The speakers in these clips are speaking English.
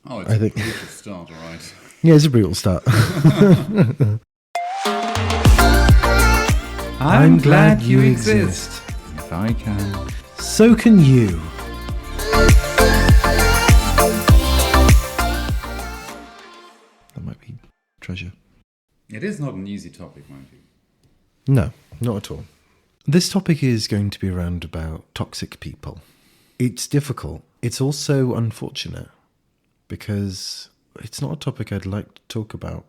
Oh, it's I a think. brutal start, all right. Yeah, it's a brutal start. I'm glad you exist. If I can. So can you. That might be treasure. It is not an easy topic, mind you. No, not at all. This topic is going to be around about toxic people. It's difficult. It's also unfortunate because it's not a topic I'd like to talk about.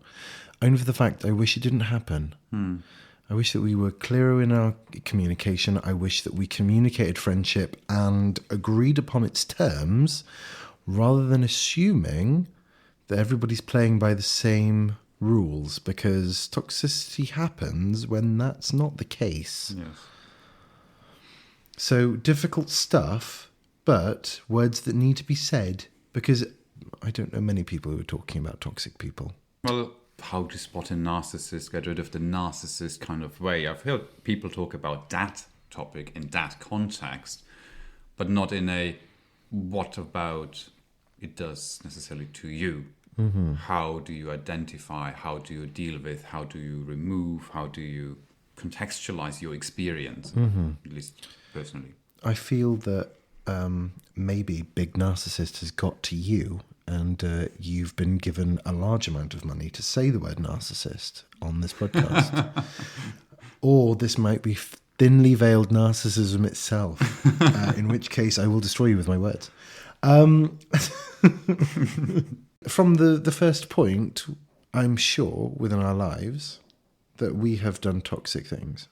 Only for the fact I wish it didn't happen. I wish that we were clearer in our communication. I wish that we communicated friendship and agreed upon its terms rather than assuming that everybody's playing by the same rules, because toxicity happens when that's not the case. Yes. So difficult stuff, but words that need to be said, because I don't know many people who are talking about toxic people. Well, how to spot a narcissist, get rid of the narcissist kind of way. I've heard people talk about that topic in that context, but not in a what about it does necessarily to you. Mm-hmm. How do you identify? How do you deal with? How do you remove? How do you contextualize your experience? At least personally. I feel that maybe Big Narcissist has got to you and you've been given a large amount of money to say the word narcissist on this podcast. Or this might be thinly veiled narcissism itself, in which case I will destroy you with my words. From the first point, I'm sure within our lives that we have done toxic things.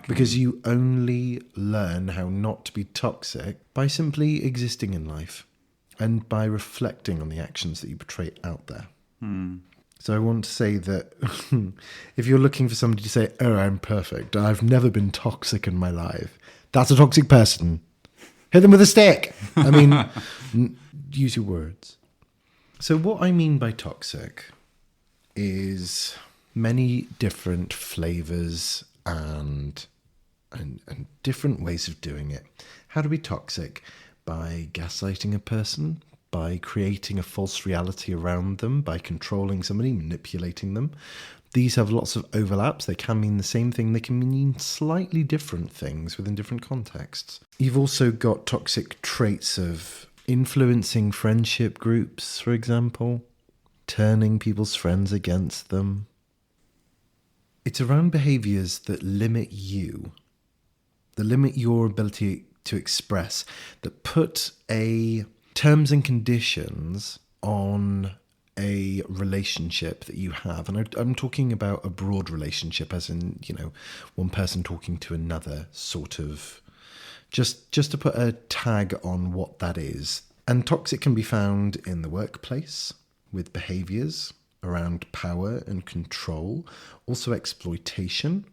Because you only learn how not to be toxic by simply existing in life and by reflecting on the actions that you portray out there. So I want to say that if you're looking for somebody to say, oh, I'm perfect, I've never been toxic in my life, that's a toxic person. Hit them with a stick. I mean, use your words. So what I mean by toxic is many different flavors and different ways of doing it. How to be toxic? By gaslighting a person, by creating a false reality around them, by controlling somebody, manipulating them. These have lots of overlaps. They can mean the same thing. They can mean slightly different things within different contexts. You've also got toxic traits of influencing friendship groups, for example, turning people's friends against them. It's around behaviours that limit you, that limit your ability to express, that put a terms and conditions on a relationship that you have. And I'm talking about a broad relationship, as in, one person talking to another, sort of, just to put a tag on what that is. And toxic can be found in the workplace with behaviours around power and control, also exploitation.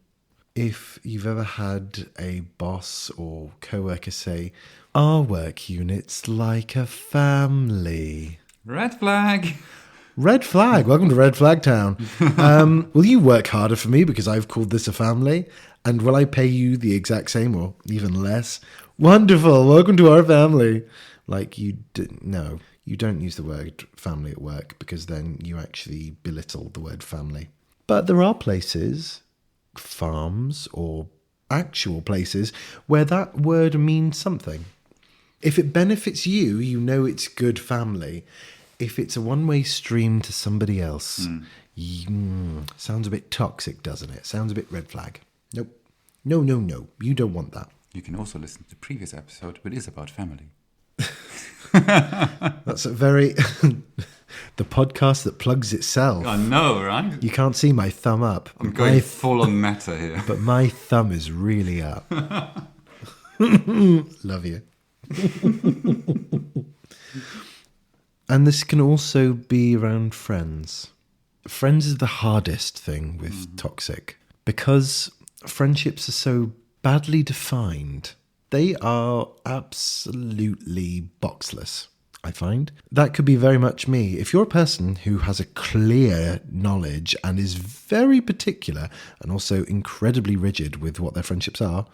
If you've ever had a boss or co-worker say, our work unit's like a family. Red flag. Red flag. Welcome to Red Flag Town. Will you work harder for me because I've called this a family? And will I pay you the exact same or even less? Wonderful. Welcome to our family. Like no, you don't use the word family at work because then you actually belittle the word family. But there are places, farms or actual places, where that word means something. If it benefits you, you know it's good family. If it's a one-way stream to somebody else, sounds a bit toxic, doesn't it? Sounds a bit red flag. Nope. No. You don't want that. You can also listen to the previous episode, which is about family. That's a very... the podcast that plugs itself. I know, right? You can't see my thumb up. I'm going full on meta here. But my thumb is really up. Love you. And this can also be around friends. Friends is the hardest thing with toxic, because friendships are so badly defined. They are absolutely boxless, I find. That could be very much me. If you're a person who has a clear knowledge and is very particular and also incredibly rigid with what their friendships are,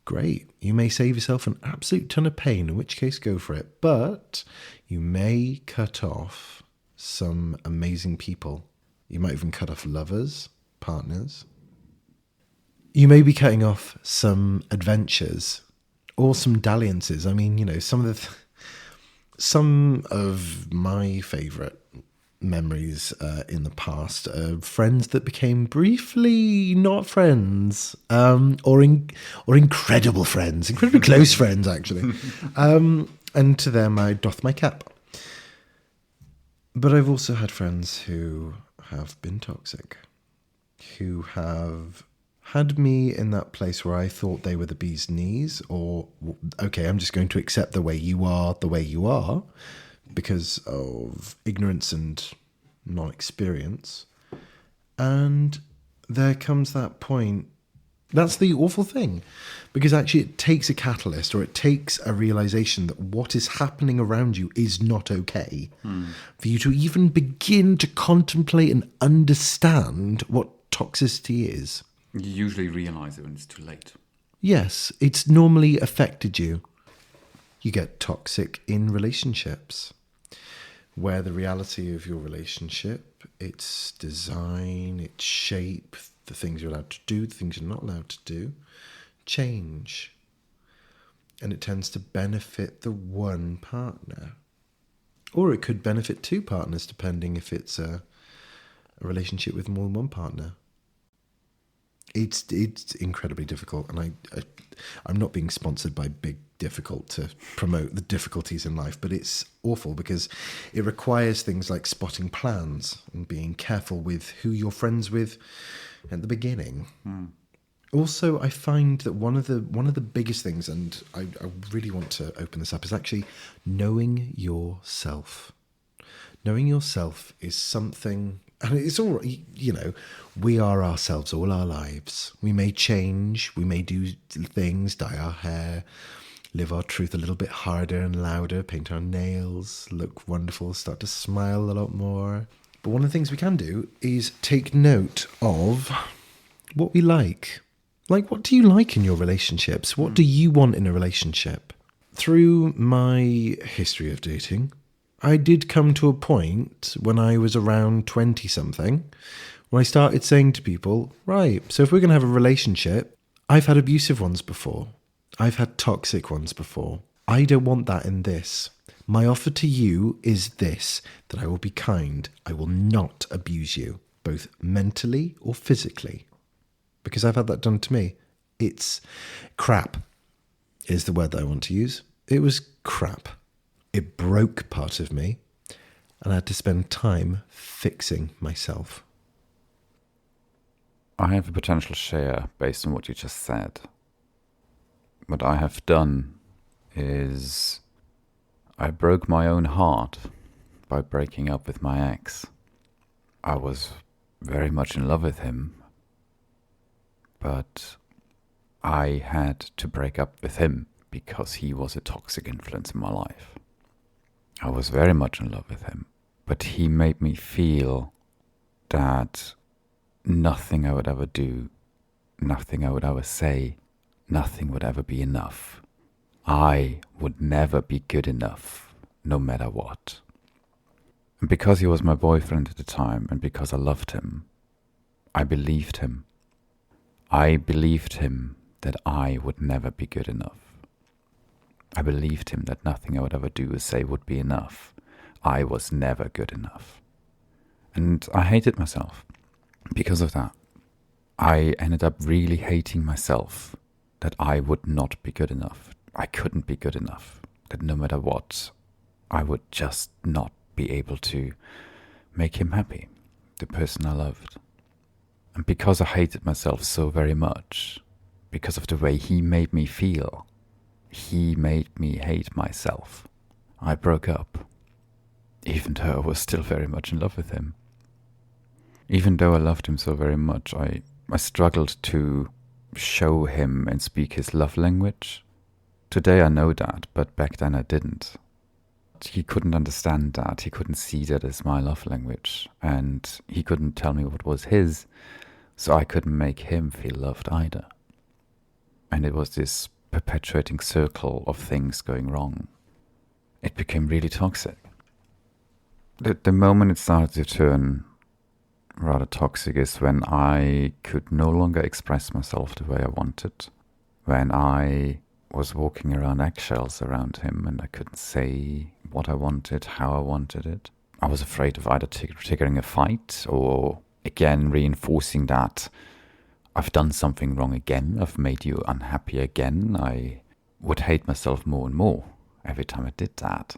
great. You may save yourself an absolute ton of pain, in which case go for it. But you may cut off some amazing people. You might even cut off lovers, partners. You may be cutting off some adventures or some dalliances. I mean, you know, some of my favourite memories in the past are friends that became briefly not friends, or incredible friends, incredibly close friends, actually. And to them, I doff my cap. But I've also had friends who have been toxic, who have had me in that place where I thought they were the bee's knees, or, okay, I'm just going to accept the way you are, because of ignorance and non-experience. And there comes that point. That's the awful thing, because actually it takes a catalyst, or it takes a realization that what is happening around you is not okay, for you to even begin to contemplate and understand what toxicity is. You usually realize it when it's too late. Yes, it's normally affected you. You get toxic in relationships, where the reality of your relationship, its design, its shape, the things you're allowed to do, the things you're not allowed to do, change. And it tends to benefit the one partner. Or it could benefit two partners, depending if it's a relationship with more than one partner. It's incredibly difficult, and I'm not being sponsored by Big Difficult to promote the difficulties in life, but it's awful because it requires things like spotting plans and being careful with who you're friends with at the beginning. Also, I find that one of the biggest things, and I really want to open this up, is actually knowing yourself. Knowing yourself is something. And it's all, you know, we are ourselves all our lives. We may change, we may do things, dye our hair, live our truth a little bit harder and louder, paint our nails, look wonderful, start to smile a lot more. But one of the things we can do is take note of what we like. Like, what do you like in your relationships? What do you want in a relationship? Through my history of dating, I did come to a point when I was around 20-something when I started saying to people, right, so if we're going to have a relationship, I've had abusive ones before. I've had toxic ones before. I don't want that in this. My offer to you is this, that I will be kind. I will not abuse you, both mentally or physically, because I've had that done to me. It's crap is the word that I want to use. It was crap. It broke part of me, and I had to spend time fixing myself. I have a potential share based on what you just said. What I have done is I broke my own heart by breaking up with my ex. I was very much in love with him, but I had to break up with him because he was a toxic influence in my life. I was very much in love with him, but he made me feel that nothing I would ever do, nothing I would ever say, nothing would ever be enough. I would never be good enough, no matter what. And because he was my boyfriend at the time, and because I loved him, I believed him. I believed him that I would never be good enough. I believed him that nothing I would ever do or say would be enough. I was never good enough. And I hated myself because of that. I ended up really hating myself, that I would not be good enough. I couldn't be good enough. That no matter what, I would just not be able to make him happy, the person I loved. And because I hated myself so very much, because of the way he made me feel, he made me hate myself. I broke up, even though I was still very much in love with him. Even though I loved him so very much, I struggled to show him and speak his love language. Today I know that, but back then I didn't. He couldn't understand that. He couldn't see that as my love language, and he couldn't tell me what was his, so I couldn't make him feel loved either. And it was this perpetuating circle of things going wrong. It became really toxic. The moment it started to turn rather toxic is when I could no longer express myself the way I wanted. When I was walking around eggshells around him and I couldn't say what I wanted, how I wanted it. I was afraid of either triggering a fight or again reinforcing that I've done something wrong again, I've made you unhappy again. I would hate myself more and more every time I did that.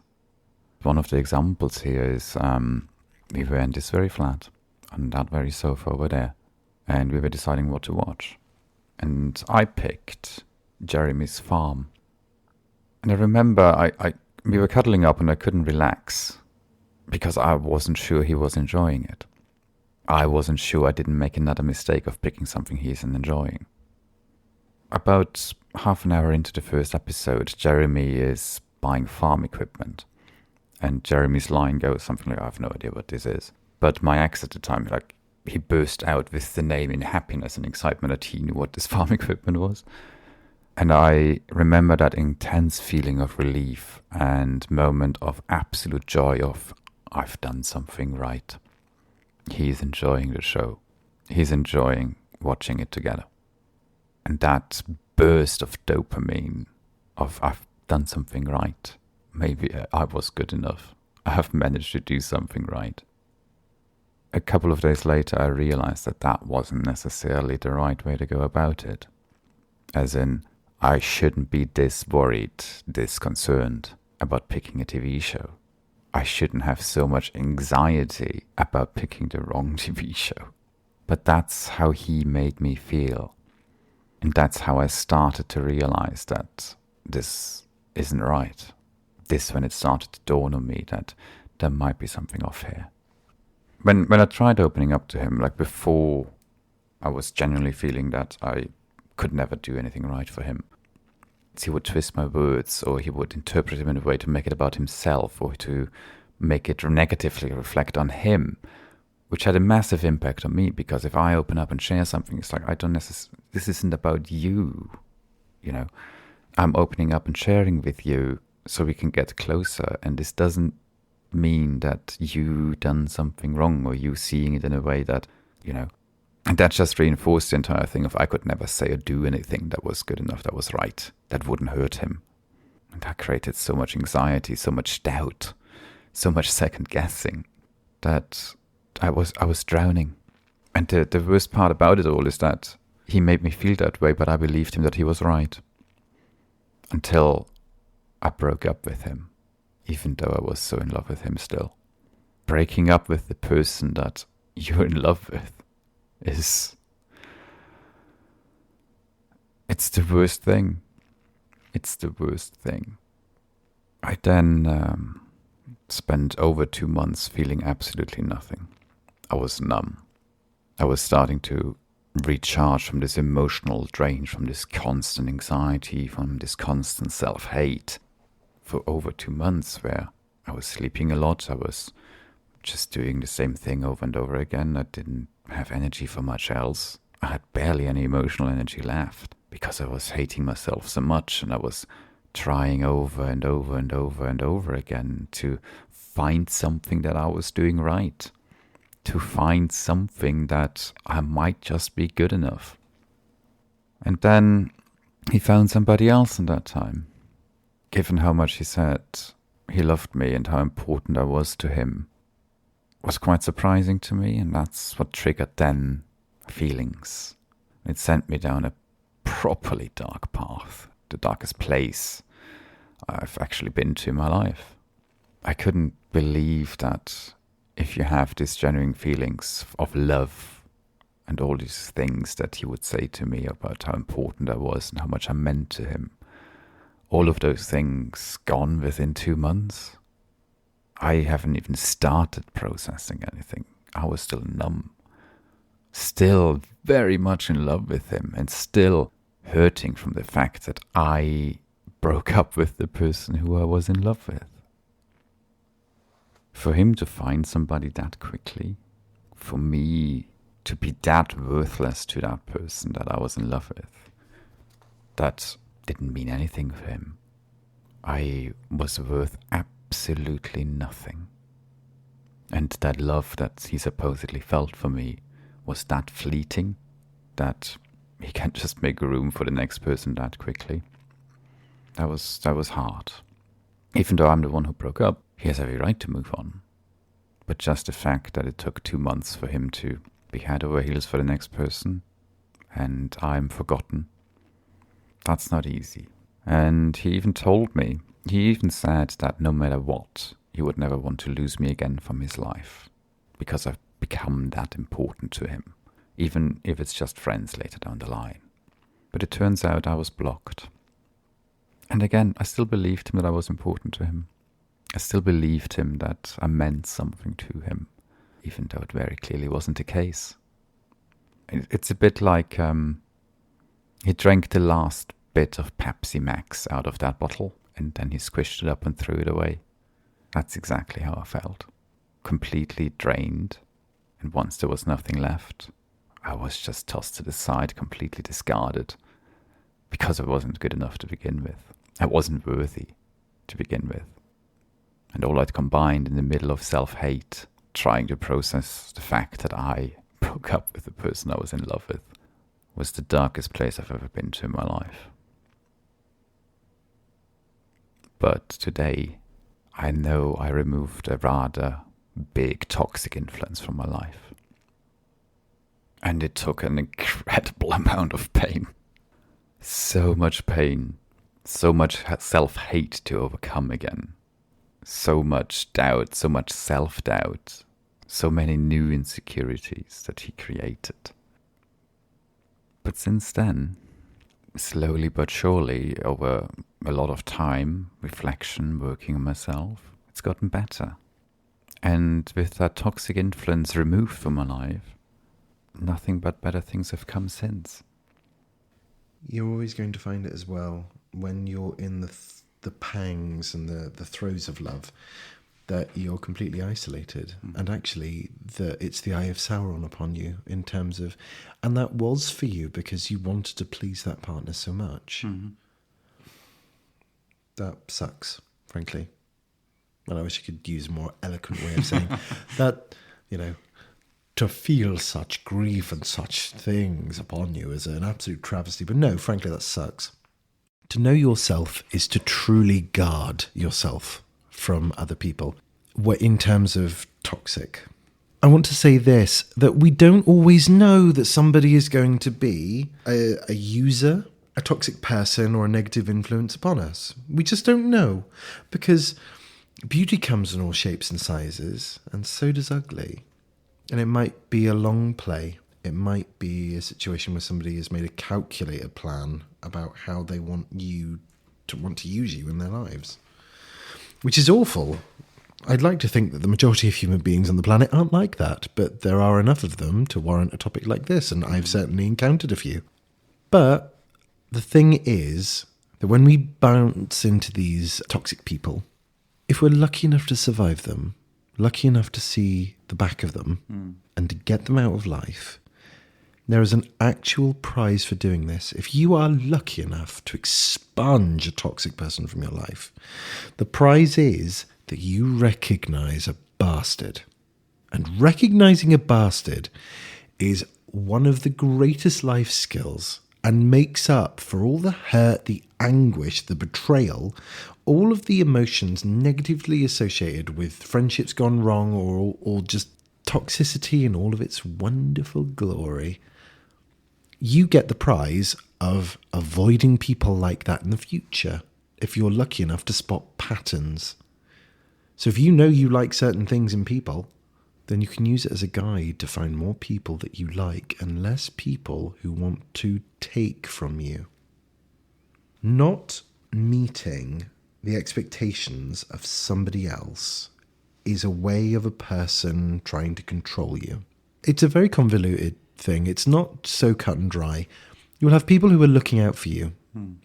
One of the examples here is we were in this very flat on that very sofa over there, and we were deciding what to watch. And I picked Jeremy's Farm. And I remember we were cuddling up and I couldn't relax because I wasn't sure he was enjoying it. I wasn't sure I didn't make another mistake of picking something he isn't enjoying. About half an hour into the first episode, Jeremy is buying farm equipment. And Jeremy's line goes something like, I have no idea what this is. But my ex at the time, he burst out with the name in happiness and excitement that he knew what this farm equipment was. And I remember that intense feeling of relief and moment of absolute joy of, I've done something right. He's enjoying the show. He's enjoying watching it together. And that burst of dopamine of, I've done something right. Maybe I was good enough. I have managed to do something right. A couple of days later, I realized that wasn't necessarily the right way to go about it. As in, I shouldn't be this worried, this concerned about picking a TV show. I shouldn't have so much anxiety about picking the wrong TV show. But that's how he made me feel. And that's how I started to realize that this isn't right. This when it started to dawn on me that there might be something off here. When I tried opening up to him, before, I was genuinely feeling that I could never do anything right for him. He would twist my words, or he would interpret them in a way to make it about himself, or to make it negatively reflect on him, which had a massive impact on me, because if I open up and share something, it's this isn't about you, I'm opening up and sharing with you so we can get closer, and this doesn't mean that you done something wrong or you seeing it in a way that, and that just reinforced the entire thing of I could never say or do anything that was good enough, that was right, that wouldn't hurt him. And that created so much anxiety, so much doubt, so much second guessing that I was drowning. And the worst part about it all is that he made me feel that way, but I believed him that he was right. Until I broke up with him, even though I was so in love with him still. Breaking up with the person that you're in love with it's the worst thing. It's the worst thing. I then spent over 2 months feeling absolutely nothing. I was numb. I was starting to recharge from this emotional drain, from this constant anxiety, from this constant self-hate for over 2 months, where I was sleeping a lot. I was just doing the same thing over and over again. I didn't have energy for much else. I had barely any emotional energy left because I was hating myself so much, and I was trying over and over and over and over again to find something that I was doing right, to find something that I might just be good enough. And then he found somebody else in that time. Given how much he said he loved me and how important I was to him, was quite surprising to me, and that's what triggered then feelings. It sent me down a properly dark path, the darkest place I've actually been to in my life. I couldn't believe that if you have these genuine feelings of love and all these things that he would say to me about how important I was and how much I meant to him, all of those things gone within 2 months. I haven't even started processing anything. I was still numb, still very much in love with him, and still hurting from the fact that I broke up with the person who I was in love with. For him to find somebody that quickly, for me to be that worthless to that person that I was in love with, that didn't mean anything for him. I was worth absolutely nothing. And that love that he supposedly felt for me was that fleeting, that he can't just make room for the next person that quickly. That was hard. Even though I'm the one who broke up, he has every right to move on. But just the fact that it took 2 months for him to be head over heels for the next person, and I'm forgotten, that's not easy. And he even told me, he even said that no matter what, he would never want to lose me again from his life, because I've become that important to him, even if it's just friends later down the line. But it turns out I was blocked. And again, I still believed him that I was important to him. I still believed him that I meant something to him, even though it very clearly wasn't the case. It's a bit like he drank the last bit of Pepsi Max out of that bottle, and then he squished it up and threw it away. That's exactly how I felt. Completely drained, and once there was nothing left, I was just tossed to the side, completely discarded, because I wasn't good enough to begin with. I wasn't worthy to begin with. And all I'd combined in the middle of self-hate, trying to process the fact that I broke up with the person I was in love with, was the darkest place I've ever been to in my life. But today, I know I removed a rather big toxic influence from my life. And it took an incredible amount of pain. So much pain, so much self-hate to overcome again. So much doubt, so much self-doubt, so many new insecurities that he created. But since then, slowly but surely, over a lot of time, reflection, working on myself, it's gotten better. And with that toxic influence removed from my life, nothing but better things have come since. You're always going to find it as well when you're in the pangs and the throes of love, that you're completely isolated, and actually that it's the eye of Sauron upon you in terms of, and that was for you because you wanted to please that partner so much. That sucks, frankly. And I wish I could use a more eloquent way of saying that, to feel such grief and such things upon you is an absolute travesty. But no, frankly, that sucks. To know yourself is to truly guard yourself from other people. In terms of toxic, I want to say this, that we don't always know that somebody is going to be a user, a toxic person, or a negative influence upon us. We just don't know, because beauty comes in all shapes and sizes, and so does ugly. And it might be a long play. It might be a situation where somebody has made a calculated plan about how they want to use you in their lives, which is awful. I'd like to think that the majority of human beings on the planet aren't like that, but there are enough of them to warrant a topic like this, and I've certainly encountered a few. But the thing is that when we bounce into these toxic people, if we're lucky enough to survive them, lucky enough to see the back of them and to get them out of life, there is an actual prize for doing this. If you are lucky enough to expunge a toxic person from your life, the prize is that you recognize a bastard. And recognizing a bastard is one of the greatest life skills and makes up for all the hurt, the anguish, the betrayal, all of the emotions negatively associated with friendships gone wrong, or just toxicity in all of its wonderful glory. You get the prize of avoiding people like that in the future, if you're lucky enough to spot patterns. So if you know you like certain things in people, then you can use it as a guide to find more people that you like and less people who want to take from you. Not meeting the expectations of somebody else is a way of a person trying to control you. It's a very convoluted thing. It's not so cut and dry. You'll have people who are looking out for you.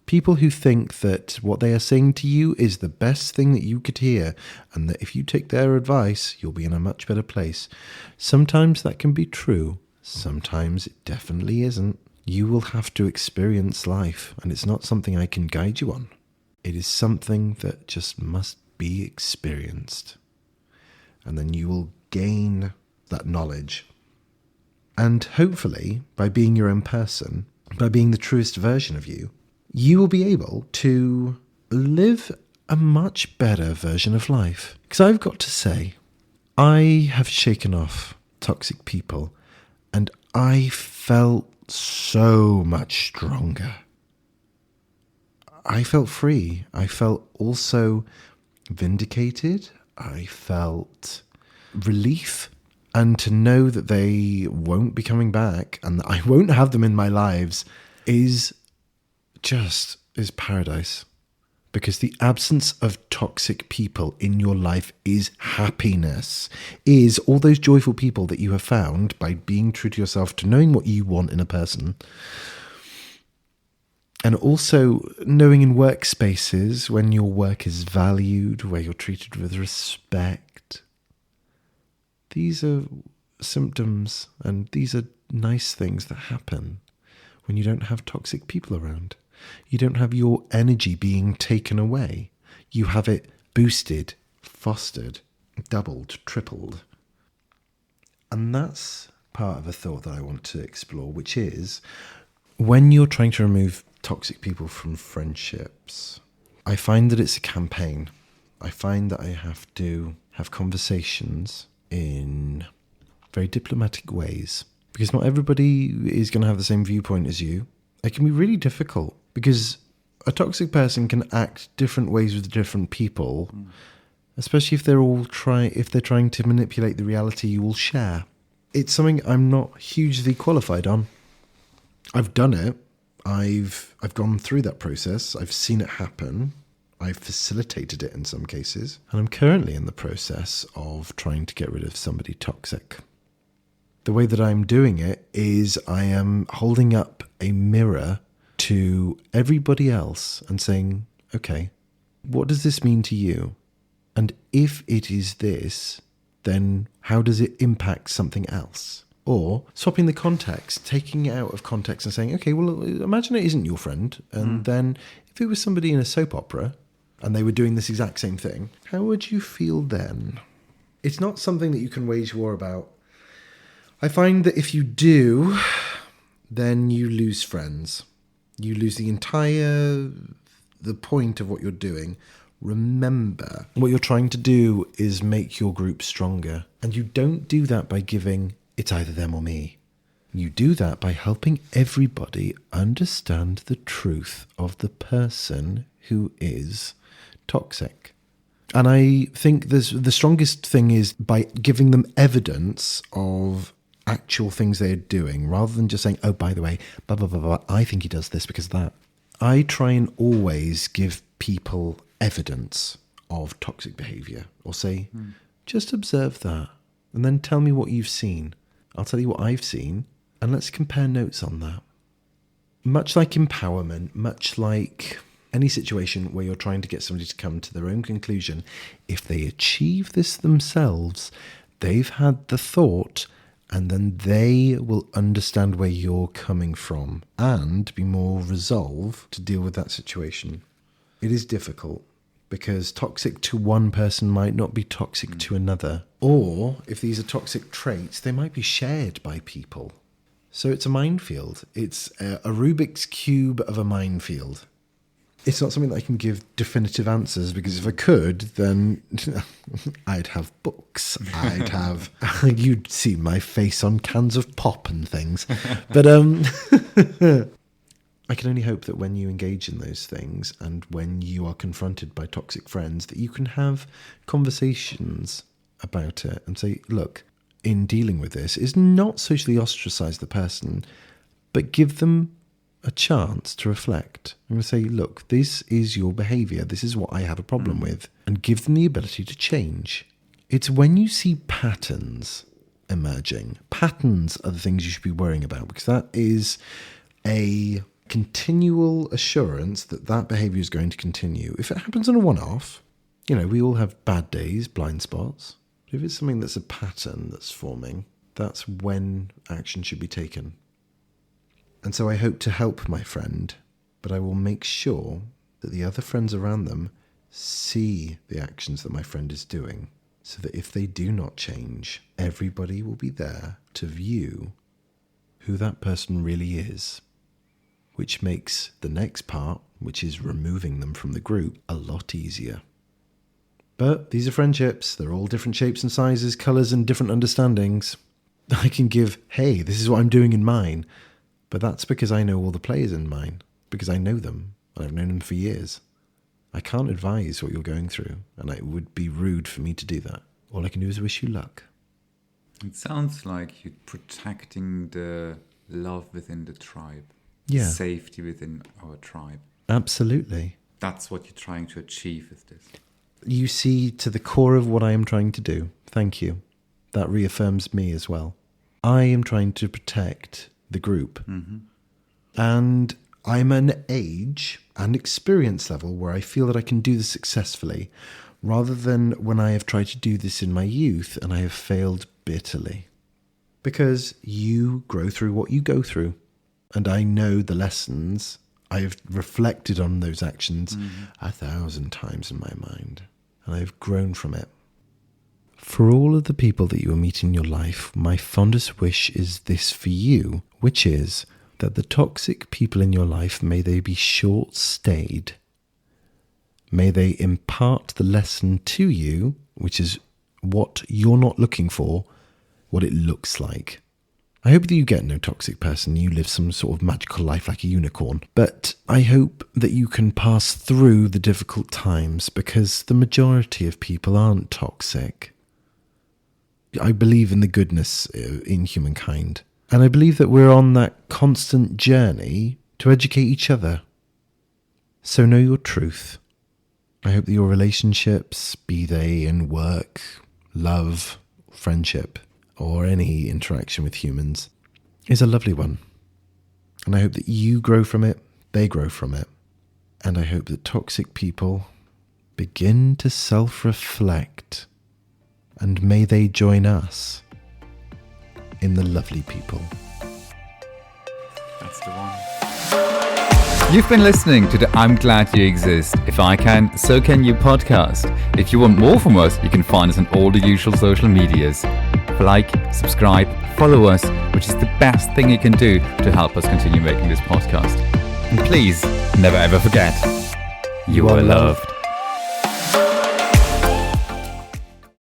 People who think that what they are saying to you is the best thing that you could hear, and that if you take their advice, you'll be in a much better place. Sometimes that can be true. Sometimes it definitely isn't. You will have to experience life, and it's not something I can guide you on. It is something that just must be experienced. And then you will gain that knowledge. And hopefully, by being your own person, by being the truest version of you, you will be able to live a much better version of life. Because I've got to say, I have shaken off toxic people, and I felt so much stronger. I felt free. I felt also vindicated. I felt relief. And to know that they won't be coming back and that I won't have them in my lives is paradise. Because the absence of toxic people in your life is happiness, is all those joyful people that you have found by being true to yourself, to knowing what you want in a person. And also knowing in workspaces when your work is valued, where you're treated with respect. These are symptoms and these are nice things that happen when you don't have toxic people around. You don't have your energy being taken away. You have it boosted, fostered, doubled, tripled. And that's part of a thought that I want to explore, which is when you're trying to remove toxic people from friendships, I find that it's a campaign. I find that I have to have conversations in very diplomatic ways, because not everybody is going to have the same viewpoint as you. It can be really difficult because a toxic person can act different ways with different people, especially if they're trying to manipulate the reality you will share. It's something I'm not hugely qualified on. I've done it. I've gone through that process. I've seen it happen. I've facilitated it in some cases. And I'm currently in the process of trying to get rid of somebody toxic. The way that I'm doing it is I am holding up a mirror to everybody else and saying, okay, what does this mean to you? And if it is this, then how does it impact something else? Or swapping the context, taking it out of context and saying, okay, well, imagine it isn't your friend. And then if it was somebody in a soap opera and they were doing this exact same thing, how would you feel then? It's not something that you can wage war about. I find that if you do, then you lose friends. You lose the point of what you're doing. Remember, what you're trying to do is make your group stronger. And you don't do that by giving, it's either them or me. You do that by helping everybody understand the truth of the person who is toxic. And I think the strongest thing is by giving them evidence of actual things they're doing, rather than just saying, oh, by the way, blah, blah, blah, blah, I think he does this because of that. I try and always give people evidence of toxic behavior, or say, just observe that and then tell me what you've seen. I'll tell you what I've seen and let's compare notes on that. Much like empowerment, much like any situation where you're trying to get somebody to come to their own conclusion, if they achieve this themselves, they've had the thought, and then they will understand where you're coming from and be more resolved to deal with that situation. It is difficult because toxic to one person might not be toxic to another. Or if these are toxic traits, they might be shared by people. So it's a minefield. It's a Rubik's Cube of a minefield. It's not something that I can give definitive answers, because if I could, then I'd have books. I'd have... You'd see my face on cans of pop and things. But I can only hope that when you engage in those things and when you are confronted by toxic friends, that you can have conversations about it and say, look, in dealing with this, is not socially ostracize the person, but give them a chance to reflect. I'm going to say, look, this is your behaviour. This is what I have a problem with. And give them the ability to change. It's when you see patterns emerging. Patterns are the things you should be worrying about, because that is a continual assurance that that behaviour is going to continue. If it happens on a one-off, we all have bad days, blind spots. But if it's something that's a pattern that's forming, that's when action should be taken. And so I hope to help my friend, but I will make sure that the other friends around them see the actions that my friend is doing, so that if they do not change, everybody will be there to view who that person really is, which makes the next part, which is removing them from the group, a lot easier. But these are friendships. They're all different shapes and sizes, colours and different understandings. I can give, hey, this is what I'm doing in mine, but that's because I know all the players in mine, because I know them, and I've known them for years. I can't advise what you're going through, and it would be rude for me to do that. All I can do is wish you luck. It sounds like you're protecting the love within the tribe. Yeah. Safety within our tribe. Absolutely. That's what you're trying to achieve with this. You see to the core of what I am trying to do. Thank you. That reaffirms me as well. I am trying to protect the group. Mm-hmm. And I'm an age and experience level where I feel that I can do this successfully, rather than when I have tried to do this in my youth and I have failed bitterly. Because you grow through what you go through. And I know the lessons. I have reflected on those actions 1,000 times in my mind. And I've grown from it. For all of the people that you will meet in your life, my fondest wish is this for you, which is that the toxic people in your life, may they be short-stayed. May they impart the lesson to you, which is what you're not looking for, what it looks like. I hope that you get no toxic person, you live some sort of magical life like a unicorn. But I hope that you can pass through the difficult times, because the majority of people aren't toxic. I believe in the goodness in humankind. And I believe that we're on that constant journey to educate each other. So know your truth. I hope that your relationships, be they in work, love, friendship, or any interaction with humans, is a lovely one. And I hope that you grow from it, they grow from it. And I hope that toxic people begin to self-reflect, and may they join us in the lovely people. That's the one. You've been listening to the I'm Glad You Exist. If I can, so can you podcast. If you want more from us, you can find us on all the usual social medias. Like, subscribe, follow us, which is the best thing you can do to help us continue making this podcast. And please, never ever forget, you are loved.